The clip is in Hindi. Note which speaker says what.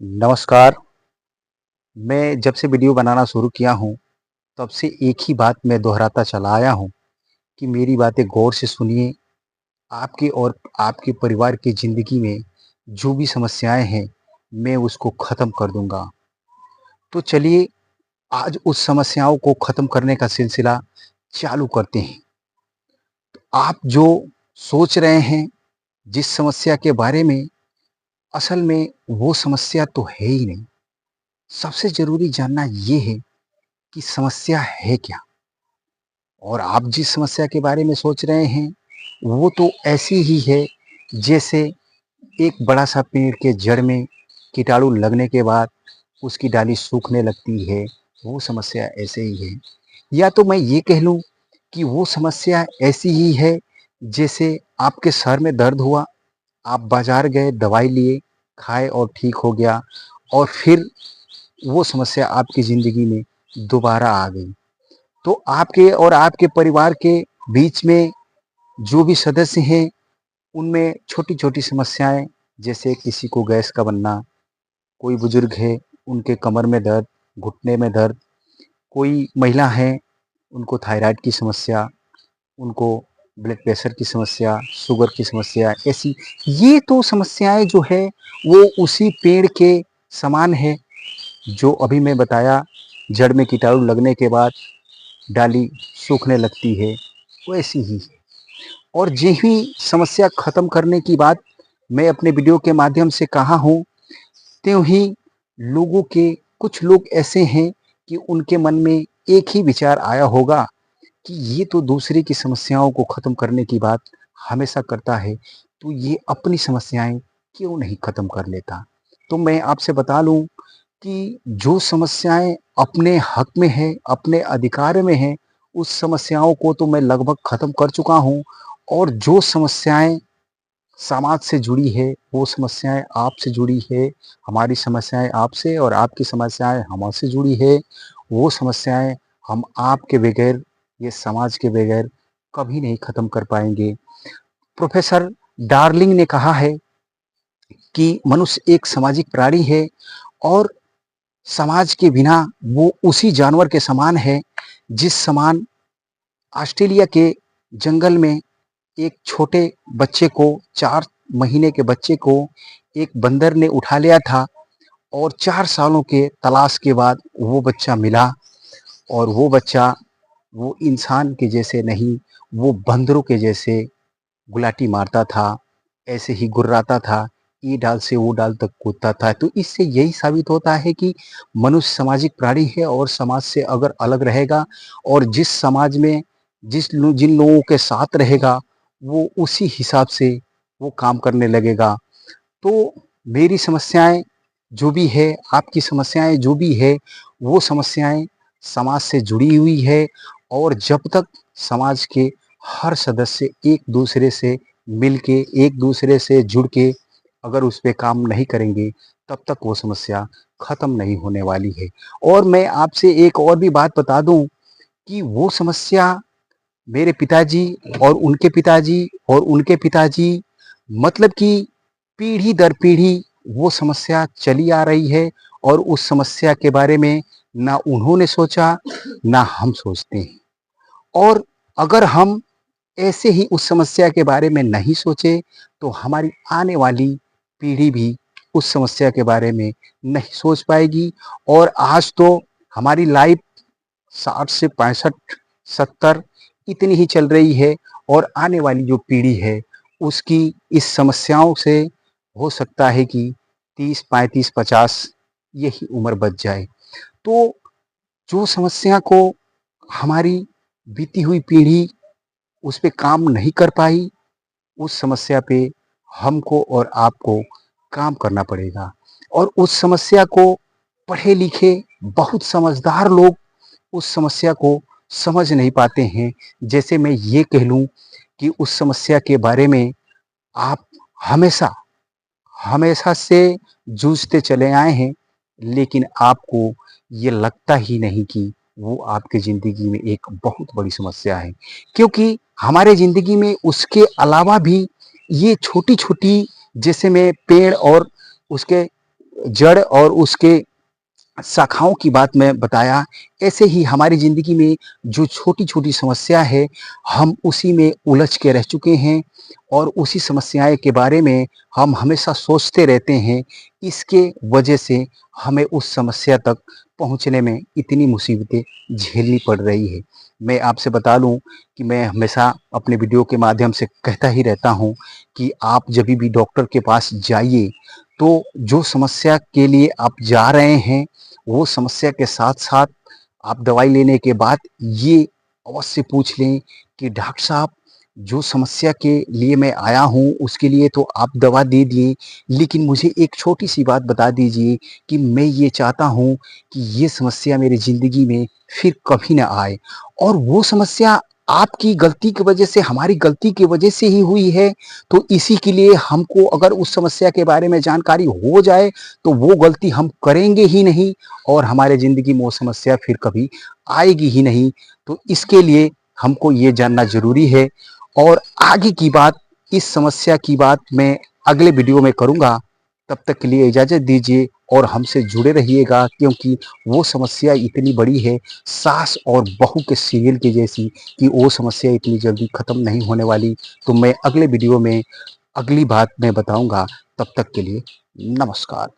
Speaker 1: नमस्कार। मैं जब से वीडियो बनाना शुरू किया हूँ, तब से एक ही बात मैं दोहराता चला आया हूँ कि मेरी बातें गौर से सुनिए। आपके और आपके परिवार की ज़िंदगी में जो भी समस्याएँ हैं, मैं उसको ख़त्म कर दूँगा। तो चलिए, आज उस समस्याओं को ख़त्म करने का सिलसिला चालू करते हैं। आप जो सोच रहे हैं, जिस समस्या के बारे में, असल में वो समस्या तो है ही नहीं। सबसे ज़रूरी जानना ये है कि समस्या है क्या? और आप जिस समस्या के बारे में सोच रहे हैं, वो तो ऐसी ही है जैसे एक बड़ा-सा पेड़ के जड़ में कीटाणु लगने के बाद उसकी डाली सूखने लगती है, वो समस्या ऐसे ही है। या तो मैं ये कह लूँ कि वो समस्या ऐसी ही है जैसे आपके सर में दर्द हुआ, आप बाज़ार गए, दवाई लिए, खाए और ठीक हो गया और फिर वो समस्या आपकी ज़िंदगी में दोबारा आ गई। तो आपके और आपके परिवार के बीच में जो भी सदस्य हैं, उनमें छोटी-छोटी समस्याएँ जैसे किसी को गैस का बनना, कोई बुजुर्ग है, उनके कमर में दर्द, घुटने में दर्द, कोई महिला है, उनको थायराइड की समस्या, उनको ब्लड प्रेशर की समस्या, शुगर की समस्या, ऐसी ये तो समस्याएँ जो है, वो उसी पेड़ के समान है, जो अभी मैं बताया, जड़ में कीटाणु लगने के बाद डाली सूखने लगती है, वैसी ही है। और यही समस्या खत्म करने की बात मैं अपने वीडियो के माध्यम से कहा हूँ, त्यों ही लोगों के कुछ लोग ऐसे हैं कि उनके मन में एक ही विचार आया होगा कि ये तो दूसरे की समस्याओं को खत्म करने की बात हमेशा करता है, तो ये अपनी समस्याएँ क्यों नहीं खत्म कर लेता? तो मैं आपसे बता लूँ कि जो समस्याएँ अपने हक में है, अपने अधिकार में है, उस समस्याओं को तो मैं लगभग खत्म कर चुका हूँ और जो समस्याएँ समाज से जुड़ी है, वो समस्याएँ आपसे जुड़ी है, हमारी समस्याएँ आपसे और आपकी समस्याएँ हमसे जुड़ी है, वो समस्याएँ हम आपके बगैर, ये समाज के बगैर कभी नहीं खत्म कर पाएँगे। प्रोफ़ेसर डार्लिंग ने कहा है कि मनुष्य एक सामाजिक प्राणी है और समाज के बिना वो उसी जानवर के समान है, जिस समान ऑस्ट्रेलिया के जंगल में एक छोटे बच्चे को 4 महीने के बच्चे को एक बंदर ने उठा लिया था और 4 सालों के तलाश के बाद वो बच्चा मिला और वो बच्चा वो इंसान के जैसे नहीं, वो बंदरों के जैसे गुलाटी मारता था, ऐसे ही गुर्राता था, ये डाल से वो डाल तक कूदता था। तो इससे यही साबित होता है कि मनुष्य सामाजिक प्राणी है और समाज से अगर अलग रहेगा और जिस समाज में जिन लोगों के साथ रहेगा, वो उसी हिसाब से वो काम करने लगेगा। तो मेरी समस्याएँ जो भी है, आपकी समस्याएँ जो भी है, वो समस्याएँ समाज से जुड़ी हुई है और जब तक समाज के हर सदस्य एक-दूसरे से मिल के, एक-दूसरे से जुड़ के अगर उस पे काम नहीं करेंगे, तब तक वो समस्या खत्म नहीं होने वाली है। और मैं आपसे एक और भी बात बता दूँ कि वो समस्या मेरे पिताजी और उनके पिताजी और उनके पिताजी मतलब कि पीढ़ी दर पीढ़ी वो समस्या चली आ रही है और उस समस्या के बारे में ना उन्होंने सोचा, ना हम सोचते हैं। और अगर हम ऐसे ही उस समस्या के बारे में नहीं सोचे, तो हमारी आने वाली पीढ़ी भी उस समस्या के बारे में नहीं सोच पाएगी और आज तो हमारी लाइफ 60 से 65, 70 इतनी ही चल रही है और आने वाली जो पीढ़ी है, उसकी इस समस्याओं से हो सकता है कि 30, 35, 50 यही उम्र बच जाए। तो जो समस्या को हमारी बीती हुई पीढ़ी उस पे काम नहीं कर पाई, उस समस्या पे हमको और आपको काम करना पड़ेगा और उस समस्या को पढ़े-लिखे बहुत समझदार लोग उस समस्या को समझ नहीं पाते हैं। जैसे मैं ये कह लूँ कि उस समस्या के बारे में आप हमेशा, हमेशा से जूझते चले आए हैं, लेकिन आपको ये लगता ही नहीं कि वो आपकी ज़िंदगी में एक बहुत बड़ी समस्या है। क्योंकि हमारे ज़िंदगी में उसके अलावा भी ये छोटी-छोटी जैसे मैं पेड़ और उसके जड़ और उसके शाखाओं की बात मैं बताया। ऐसे ही हमारी ज़िंदगी में जो छोटी-छोटी समस्या है, हम उसी में उलझ के रह चुके हैं और उसी समस्याएँ के बारे में हम हमेशा सोचते रहते हैं। इसके वजह से हमें उस समस्या तक पहुँचने में इतनी मुसीबतें झेलनी पड़ रही है। मैं आपसे बता लूँ कि मैं हमेशा अपने वीडियो के माध्यम से कहता ही रहता हूँ कि आप जभी भी डॉक्टर के पास जाइए, तो जो समस्या के लिए आप जा रहे हैं, वो समस्या के साथ-साथ आप दवाई लेने के बाद ये अवश्य पूछ लें कि डॉक्टर साहब, जो समस्या के लिए मैं आया हूँ उसके लिए तो आप दवा दे दिए, लेकिन मुझे एक छोटी-सी बात बता दीजिए कि मैं ये चाहता हूँ कि ये समस्या मेरी ज़िंदगी में फिर कभी ना आए और वो समस्या आपकी गलती की वजह से, हमारी गलती की वजह से ही हुई है, तो इसी के लिए हमको अगर उस समस्या के बारे में जानकारी हो जाए, तो वो गलती हम करेंगे ही नहीं और हमारे ज़िंदगी में वो समस्या फिर कभी आएगी ही नहीं। तो इसके लिए हमको ये जानना ज़रूरी है और आगे की बात, इस समस्या की बात मैं अगले वीडियो में करूँगा। तब तक के लिए इजाज़त दीजिए और हमसे जुड़े रहिएगा, क्योंकि वो समस्या इतनी बड़ी है, सास और बहू के सीरियल की जैसी, कि वो समस्या इतनी जल्दी ख़त्म नहीं होने वाली। तो मैं अगले वीडियो में अगली बात मैं बताऊँगा। तब तक के लिए नमस्कार।